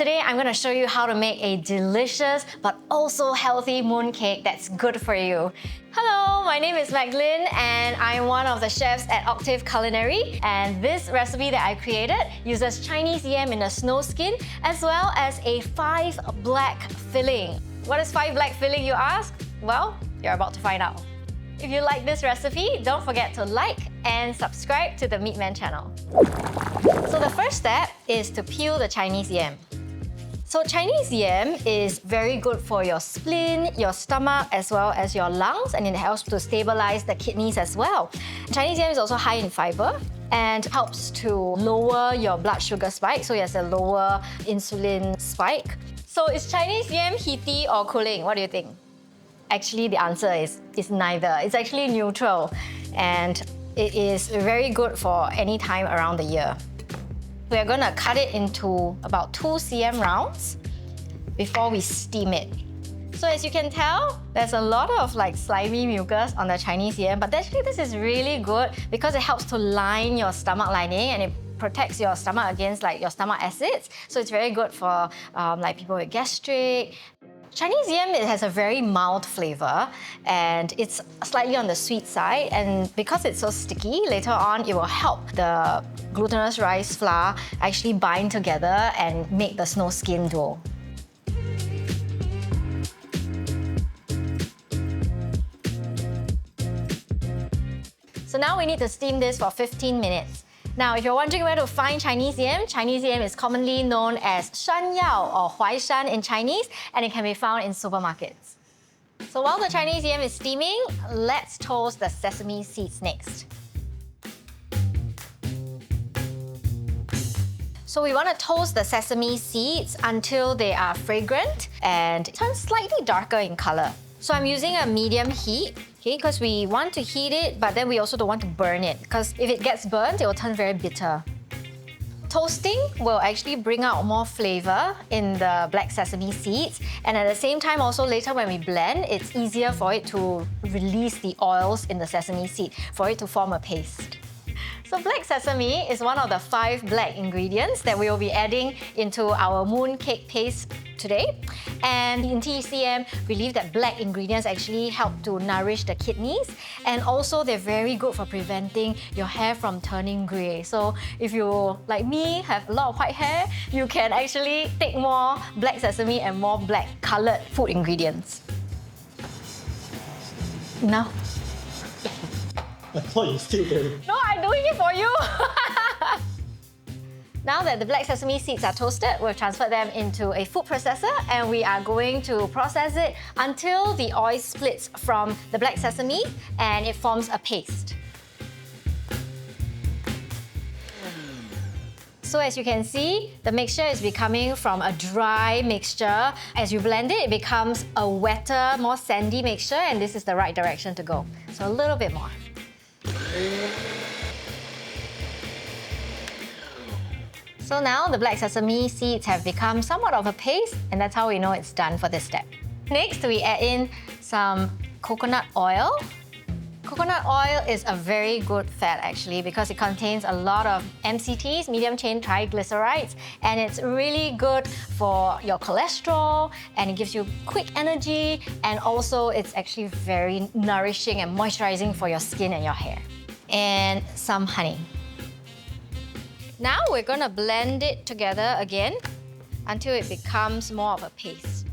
Today, I'm going to show you how to make a delicious but also healthy mooncake that's good for you. Hello, my name is Magdalene and I'm one of the chefs at OCTAVE Culinary. And this recipe that I created uses Chinese yam in a snowskin as well as a 5 black filling. What is 5 black filling, you ask? Well, you're about to find out. If you like this recipe, don't forget to like and subscribe to the Meatmen channel. So the first step is to peel the Chinese yam. So Chinese yam is very good for your spleen, your stomach, as well as your lungs, and it helps to stabilize the kidneys as well. Chinese yam is also high in fiber and helps to lower your blood sugar spike, so it has a lower insulin spike. So is Chinese yam heaty or cooling? What do you think? Actually, the answer is neither. It's actually neutral, and it is very good for any time around the year. We are going to cut it into about 2 cm rounds before we steam it. So as you can tell, there's a lot of slimy mucus on the Chinese yam, but actually this is really good because it helps to line your stomach lining and it protects your stomach against your stomach acids. So it's very good for people with gastric. Chinese yam, it has a very mild flavour and it's slightly on the sweet side, and because it's so sticky, later on it will help the glutinous rice flour actually bind together and make the snowskin dough. So now we need to steam this for 15 minutes. Now, if you're wondering where to find Chinese yam is commonly known as shan yao or huaishan in Chinese, and it can be found in supermarkets. So while the Chinese yam is steaming, let's toast the sesame seeds next. So we want to toast the sesame seeds until they are fragrant and turn slightly darker in color. So I'm using a medium heat, because we want to heat it, but then we also don't want to burn it, because if it gets burnt, it will turn very bitter. Toasting will actually bring out more flavor in the black sesame seeds, and at the same time also later when we blend, it's easier for it to release the oils in the sesame seed, for it to form a paste. So black sesame is one of the 5 black ingredients that we will be adding into our mooncake paste today. And in TCM, we believe that black ingredients actually help to nourish the kidneys, and also they're very good for preventing your hair from turning grey. So if you, like me, have a lot of white hair, you can actually take more black sesame and more black coloured food ingredients. Now. I thought you still did. No, I'm doing it for you! Now that the black sesame seeds are toasted, we've transferred them into a food processor and we are going to process it until the oil splits from the black sesame and it forms a paste. So as you can see, the mixture is becoming from a dry mixture. As you blend it, it becomes a wetter, more sandy mixture, and this is the right direction to go. So a little bit more. So now the black sesame seeds have become somewhat of a paste, and that's how we know it's done for this step. Next, we add in some coconut oil. Coconut oil is a very good fat actually because it contains a lot of MCTs, medium chain triglycerides, and it's really good for your cholesterol, and it gives you quick energy, and also it's actually very nourishing and moisturizing for your skin and your hair. And some honey. Now we're going to blend it together again until it becomes more of a paste.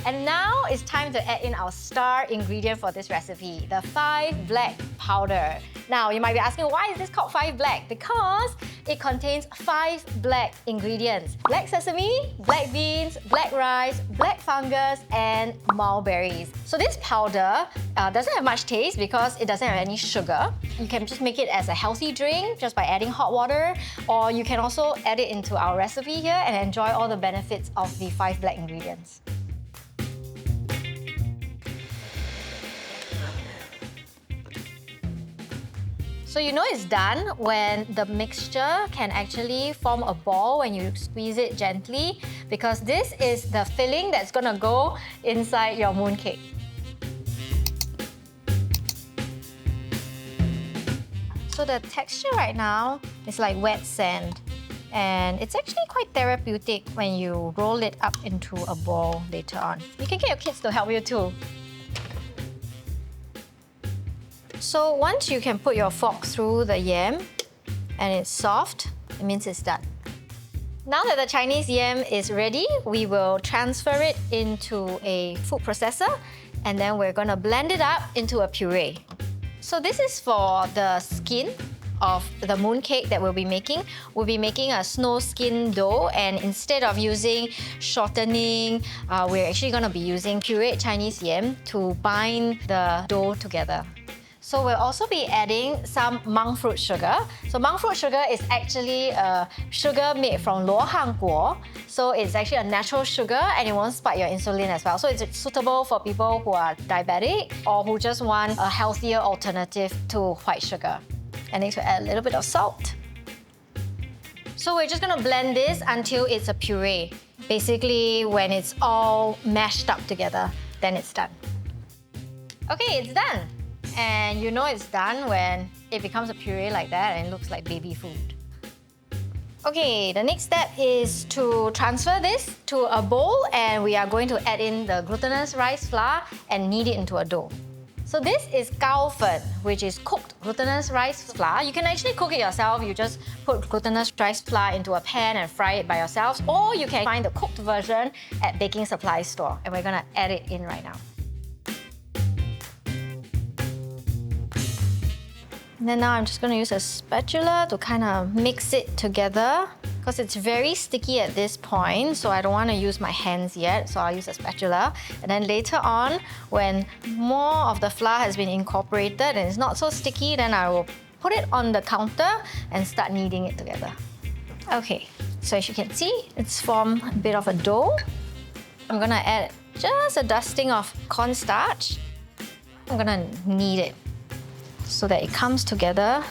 And now it's time to add in our star ingredient for this recipe, the 5 black powder. Now you might be asking, why is this called 5 black? Because it contains 5 black ingredients: black sesame, black beans, black rice, black fungus, and mulberries. So this powder doesn't have much taste because it doesn't have any sugar. You can just make it as a healthy drink just by adding hot water, or you can also add it into our recipe here and enjoy all the benefits of the 5 black ingredients. So you know it's done when the mixture can actually form a ball when you squeeze it gently, because this is the filling that's gonna go inside your mooncake. So the texture right now is like wet sand. And it's actually quite therapeutic when you roll it up into a ball later on. You can get your kids to help you too. So once you can put your fork through the yam and it's soft, it means it's done. Now that the Chinese yam is ready, we will transfer it into a food processor and then we're gonna blend it up into a puree. So this is for the skin of the mooncake that we'll be making. We'll be making a snowskin dough, and instead of using shortening, we're actually gonna be using pureed Chinese yam to bind the dough together. So we'll also be adding some monkfruit sugar. So monkfruit sugar is actually a sugar made from luohanguo. So it's actually a natural sugar and it won't spike your insulin as well. So it's suitable for people who are diabetic or who just want a healthier alternative to white sugar. And next we'll add a little bit of salt. So we're just gonna blend this until it's a puree. Basically, when it's all mashed up together, then it's done. Okay, it's done. And you know it's done when it becomes a puree like that and it looks like baby food. Okay, the next step is to transfer this to a bowl, and we are going to add in the glutinous rice flour and knead it into a dough. So this is gao fen, which is cooked glutinous rice flour. You can actually cook it yourself. You just put glutinous rice flour into a pan and fry it by yourselves, or you can find the cooked version at baking supply store. And we're gonna add it in right now. And then now I'm just going to use a spatula to kind of mix it together because it's very sticky at this point, so I don't want to use my hands yet, so I'll use a spatula. And then later on, when more of the flour has been incorporated and it's not so sticky, then I will put it on the counter and start kneading it together. Okay, so as you can see, it's formed a bit of a dough. I'm going to add just a dusting of cornstarch. I'm going to knead it so that it comes together.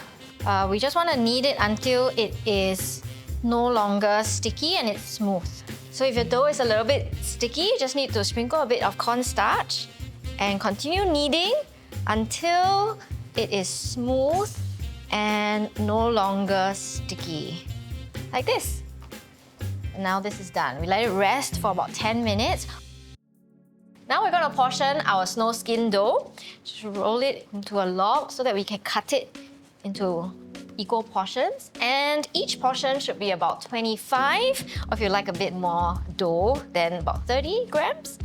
We just want to knead it until it is no longer sticky and it's smooth. So if your dough is a little bit sticky, you just need to sprinkle a bit of cornstarch and continue kneading until it is smooth and no longer sticky. Like this. Now this is done. We let it rest for about 10 minutes. Now we're going to portion our snowskin dough. Just roll it into a log so that we can cut it into equal portions. And each portion should be about 25, or if you like a bit more dough, then about 30 grams.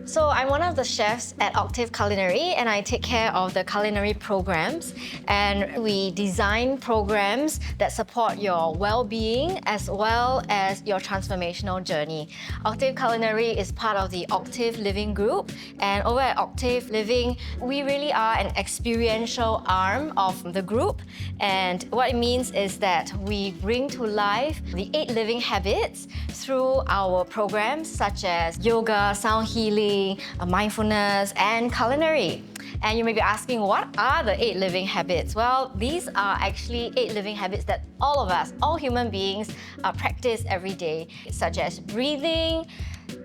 So I'm one of the chefs at OCTAVE Culinary, and I take care of the culinary programs. And we design programs that support your well-being as well as your transformational journey. OCTAVE Culinary is part of the OCTAVE Living Group, and over at OCTAVE Living, we really are an experiential arm of the group. And what it means is that we bring to life the 8 living habits through our programs such as yoga, sound healing, mindfulness, and culinary. And you may be asking, what are the 8 living habits? Well, these are actually 8 living habits that all of us, all human beings, practice every day, such as breathing,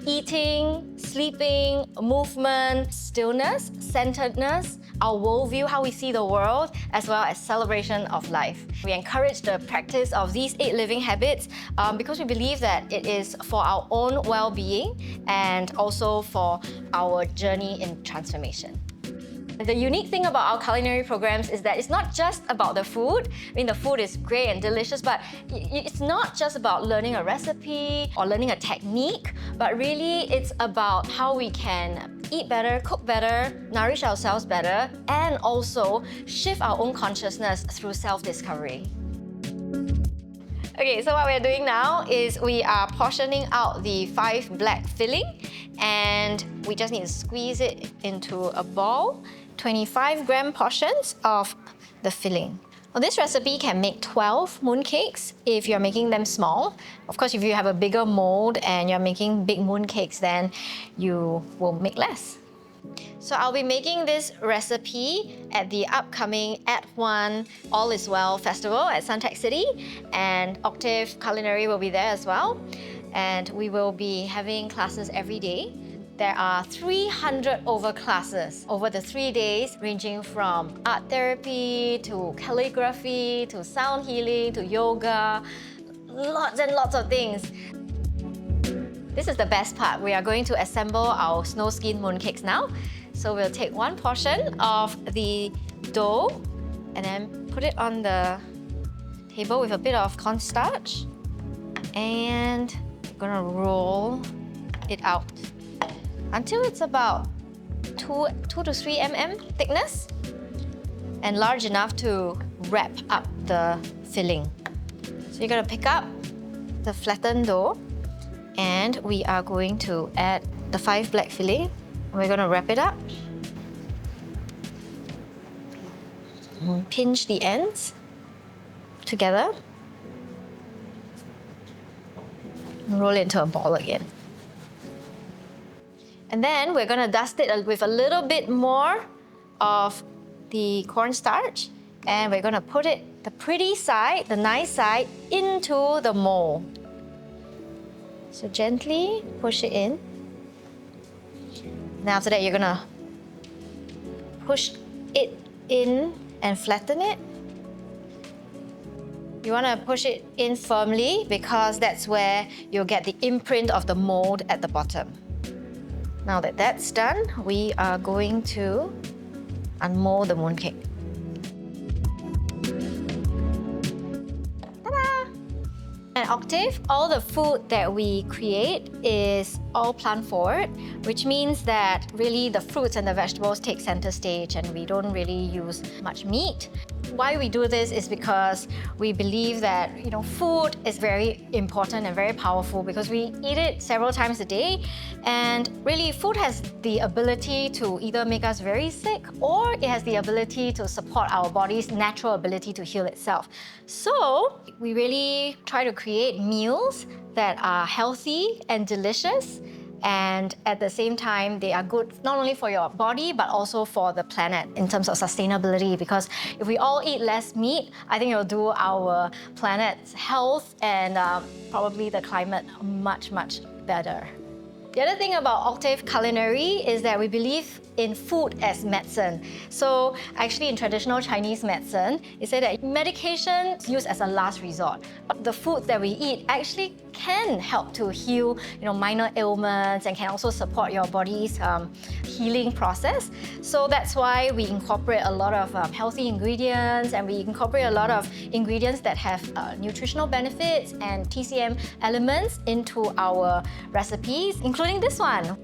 eating, sleeping, movement, stillness, centeredness, our worldview, how we see the world, as well as celebration of life. We encourage the practice of these 8 living habits because we believe that it is for our own well-being and also for our journey in transformation. The unique thing about our culinary programs is that it's not just about the food. I mean, the food is great and delicious, but it's not just about learning a recipe or learning a technique, but really it's about how we can eat better, cook better, nourish ourselves better, and also shift our own consciousness through self-discovery. Okay, so what we're doing now is we are portioning out the 5 black filling, and we just need to squeeze it into a ball. 25-gram portions of the filling. Well, this recipe can make 12 mooncakes if you're making them small. Of course, if you have a bigger mold and you're making big mooncakes, then you will make less. So I'll be making this recipe at the upcoming @1 All Is Well festival at Suntec City, and OCTAVE Culinary will be there as well. And we will be having classes every day. There are 300 over classes over the 3 days, ranging from art therapy to calligraphy to sound healing to yoga. lots and lots of things. This is the best part. We are going to assemble our Snowskin mooncakes now. So we'll take one portion of the dough and then put it on the table with a bit of cornstarch. And we're gonna roll it out until it's about 2 to 3 mm thickness and large enough to wrap up the filling. So you're gonna pick up the flattened dough and we are going to add the 5 black filling. We're gonna wrap it up. Pinch the ends together. Roll it into a ball again. And then we're gonna dust it with a little bit more of the cornstarch and we're gonna put it, the pretty side, the nice side, into the mold. So gently push it in. Now after that, you're gonna push it in and flatten it. You wanna push it in firmly because that's where you'll get the imprint of the mold at the bottom. Now that that's done, we are going to unmold the mooncake. Ta-da! At Octave, all the food that we create is all plant forward, which means that really the fruits and the vegetables take center stage and we don't really use much meat. Why we do this is because we believe that food is very important and very powerful because we eat it several times a day, and really food has the ability to either make us very sick or it has the ability to support our body's natural ability to heal itself. So we really try to create meals that are healthy and delicious, and at the same time they are good not only for your body but also for the planet in terms of sustainability, because if we all eat less meat, I think it'll do our planet's health and probably the climate much better. The other thing about Octave Culinary is that we believe in food as medicine. So actually in traditional Chinese medicine, it said that medication is used as a last resort. But the food that we eat actually can help to heal minor ailments and can also support your body's healing process. So that's why we incorporate a lot of healthy ingredients, and we incorporate a lot of ingredients that have nutritional benefits and TCM elements into our recipes, including this one.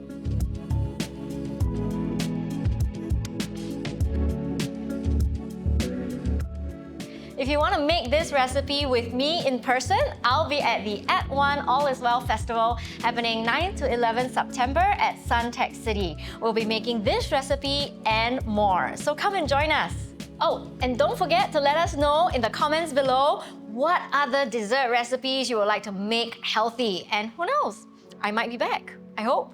If you want to make this recipe with me in person, I'll be at the At One All Is Well Festival happening 9 to 11 September at Suntec City. We'll be making this recipe and more, so come and join us. Oh, and don't forget to let us know in the comments below what other dessert recipes you would like to make healthy, and who knows, I might be back. I hope.